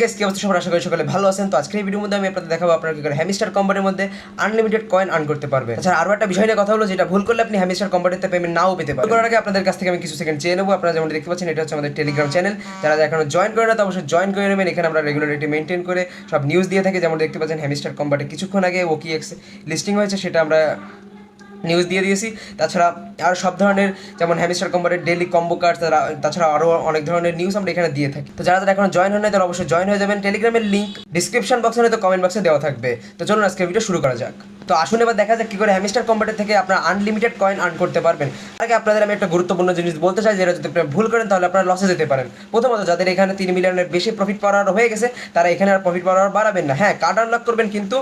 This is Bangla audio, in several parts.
গেস কি অবস্থা সবার, আশা করি সকালে ভালো আছেন। তো আজকের এই ভিডিওর মধ্যে আমি আপনাদের দেখাবো আপনারা কি করে হ্যামিস্টার কোম্পানির মধ্যে আনলিমিটেড কয়েন আর্ন করতে পারবেন। আচ্ছা, আরও একটা বিষয় নিয়ে কথা হলো, যেটা ভুল করলে আপনি হ্যামিস্টার কোম্পানিতে পেমেন্ট নাও পেতে পারেন। করার আগে আপনাদের কাছ থেকে আমি কিছু সেকেন্ড চেয়ে নেবো। আপনারা যেমন দেখতে পাচ্ছেন, এটা হচ্ছে আমাদের টেলিগ্রাম চ্যানেল। যারা এখনো জয়েন করে না, তো অবশ্যই জয়েন করে নেবেন। এখানে আমরা রেগুলারিটি মেনটেন করে সব নিউজ দিয়ে থাকি। যেমন দেখতে পাচ্ছেন হ্যামিস্টার কোম্পানি কিছুক্ষণ আগে OKX লিস্টিং হয়েছে, সেটা আমরা নিউজ দিয়ে দিয়েছি। তাছাড়া আর সব ধরনের, যেমন হ্যামিস্টার কোম্পানির ডেলি কম্বো কার্ড, তাছাড়া আরও অনেক ধরনের নিউজ আমরা এখানে দিয়ে থাকি। তো যারা যারা এখন জয়েন হয় না, তারা অবশ্যই জয়েন হয়ে যাবেন। টেলিগ্রামের লিঙ্ক ডিসক্রিপশন বক্সে নয়তো কমেন্ট বক্সে দেওয়া থাকবে। তো চলুন আজকে ভিডিও শুরু করা যাক। তো আসুন এবার দেখা যাক কী করে হ্যামিস্টার কোম্পানি থেকে আপনারা আনলিমিটেড কয়েন আর্ন করতে পারবেন। আগে আপনাদের আমি একটা গুরুত্বপূর্ণ জিনিস বলতে চাই, যেটা যদি আপনারা ভুল করেন তাহলে আপনারা লসে যেতে পারেন। প্রথমত, যাদের এখানে 3 মিলিয়নের বেশি প্রফিট পাওয়ার হয়ে গেছে, তারা এখানে আর প্রফিট পাওয়ার বাড়াবেন না। হ্যাঁ, কার্ড আনলক করবেন, কিন্তু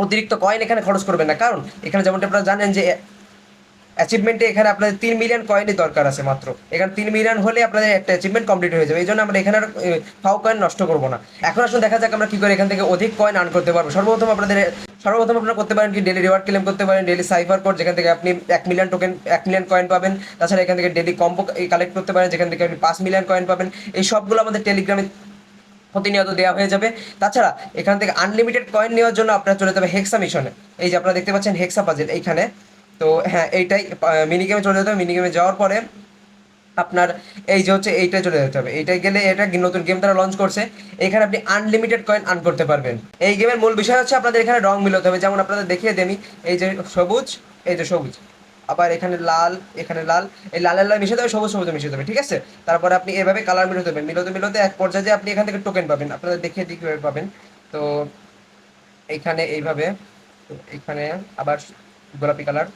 অতিরিক্ত কয়েন এখানে খরচ করবেন না। কারণ এখানে যেমনটা আপনারা জানেন যে অ্যাচিভমেন্টে এখানে আপনাদের 3 মিলিয়ন কয়েনই দরকার আছে মাত্র। এখানে 3 মিলিয়ন হলে আপনাদের একটা অ্যাচিভমেন্ট কমপ্লিট হয়ে যাবে। এই জন্য আমরা এখানে আর ফাও কয়েন নষ্ট করবো না। এখন আসলে দেখা যাক আমরা কী করে এখান থেকে অধিক কয়েন আর্ন করতে পারবো। সর্বপ্রথম আপনারা করতে পারেন কি, ডেলি রিওয়ার্ড ক্লেম করতে পারেন, ডেলি সাইফার কোড, যেখান থেকে আপনি 1 মিলিয়ন টোকেন 1 মিলিয়ন কয়েন পাবেন। তাছাড়া এখান থেকে ডেলি কম্বো কালেক্ট করতে পারেন, যেখান থেকে আপনি 5 মিলিয়ন কয়েন পাবেন। এই সবগুলো আমাদের টেলিগ্রামে প্রতিনিয়ত দেওয়া হয়ে যাবে। তাছাড়া এখান থেকে আনলিমিটেড কয়েন নেওয়ার জন্য আপনারা চলে যাবে হেক্সা মিশনে। এই যে আপনারা দেখতে পাচ্ছেন হেক্সা পাজেল এইখানে। তো হ্যাঁ, এইটাই মিনি গেমে চলে যেতে হবে। মিনি গেমে যাওয়ার পরে আপনার এই যে হচ্ছে এইটাই চলে যেতে হবে। এইটাই গেলে, এটা নতুন গেম তারা লঞ্চ করছে, এখানে আপনি আনলিমিটেড কয়েন আর্ন করতে পারবেন। এই গেমের মূল বিষয় হচ্ছে আপনাদের এখানে রং মিলাতে হবে। যেমন আপনাদের দেখিয়ে দেমি, এই যে সবুজ, এই যে সবুজ, আবার এখানে লাল, এখানে লাল, এই লালের লাল মিশে যাবে, সবুজ সবুজ মিশে যাবে, ঠিক আছে। তারপরে আপনি এভাবে কালার মিলাতে হবে, মিলাতে মিলাতে এক পর্যায়ে আপনি এখান থেকে টোকেন পাবেন। আপনাদের দেখিয়ে দিই কীভাবে পাবেন। তো এইখানে এইভাবে, তো এইখানে আবার গোলাপি কালার,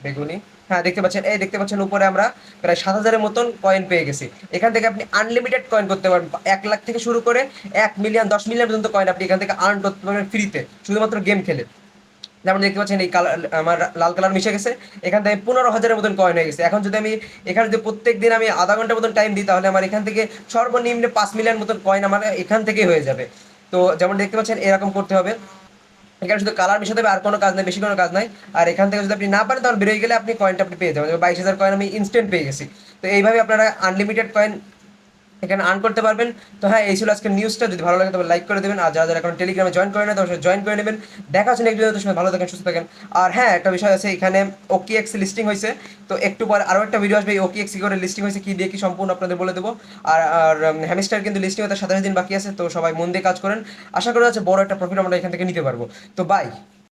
বেগুনি, হ্যাঁ দেখতে পাচ্ছেন, এই দেখতে পাচ্ছেন উপরে আমরা প্রায় 7,000-এর মতন কয়েন পেয়ে গেছি। এখান থেকে আপনি আনলিমিটেড কয়েন করতে পারবেন। 1 লাখ থেকে শুরু করে 1 মিলিয়ন 10 মিলিয়ন পর্যন্ত কয়েন আপনি এখান থেকে আর্ন করতে পারবেন ফ্রিতে, শুধুমাত্র গেম খেলে। যেমন দেখতে পাচ্ছেন এই কালার, আমার লাল কালার মিশে গেছে, এখান থেকে 15,000-এর মতন কয়েন হয়ে গেছে। এখন যদি আমি এখানে যদি প্রত্যেক দিন আমি আধা ঘন্টার মতন টাইম দিই, তাহলে আমার এখান থেকে সর্বনিম্ন 5 মিলিয়ন মতন কয়েন আমার এখান থেকেই হয়ে যাবে। তো যেমন দেখতে পাচ্ছেন এরকম করতে হবে। এখানে শুধু কালার মিশাতে হবে, আর কোনো কাজ নাই, বেশি কোনো কাজ নাই। আর এখান থেকে যদি আপনি না পারেন, তাহলে বেরোয় গেলে আপনি কয়েনটা আপনি পেয়ে যাবেন। 22,000 কয়েন আমি ইনস্ট্যান্ট পেয়ে গেছি। তো এইভাবে আপনারা আনলিমিটেড কয়েন এখানে আর্ন করতে পারবেন। তো হ্যাঁ, এই ছিল আজকের নিউজটা। যদি ভালো লাগে তবে লাইক করে দেবেন, আর যারা যারা এখন টেলিগ্রামে জয়েন করে না, তবে জয়েন করে নেবেন। দেখা হচ্ছে নেক্সট ভিডিওতে। সময় ভালো থাকেন, সুস্থ থাকেন। আর হ্যাঁ, একটা বিষয় আছে, এখানে OKX লিস্টিং হয়েছে। তো একটু পরে আরও একটা ভিডিও আসবে, এই OKX কী করে লিস্টিং হয়েছে, কী দিয়ে কি সম্পূর্ণ আপনাদের বলে দেবো। আর হ্যামিস্টার কিন্তু লিস্টিং হতে 27 দিন বাকি আছে। তো সবাই মন দিয়ে কাজ করেন, আশা করা যাচ্ছে বড় একটা প্রফিট আমরা এখান থেকে নিতে পারবো। তো বাই।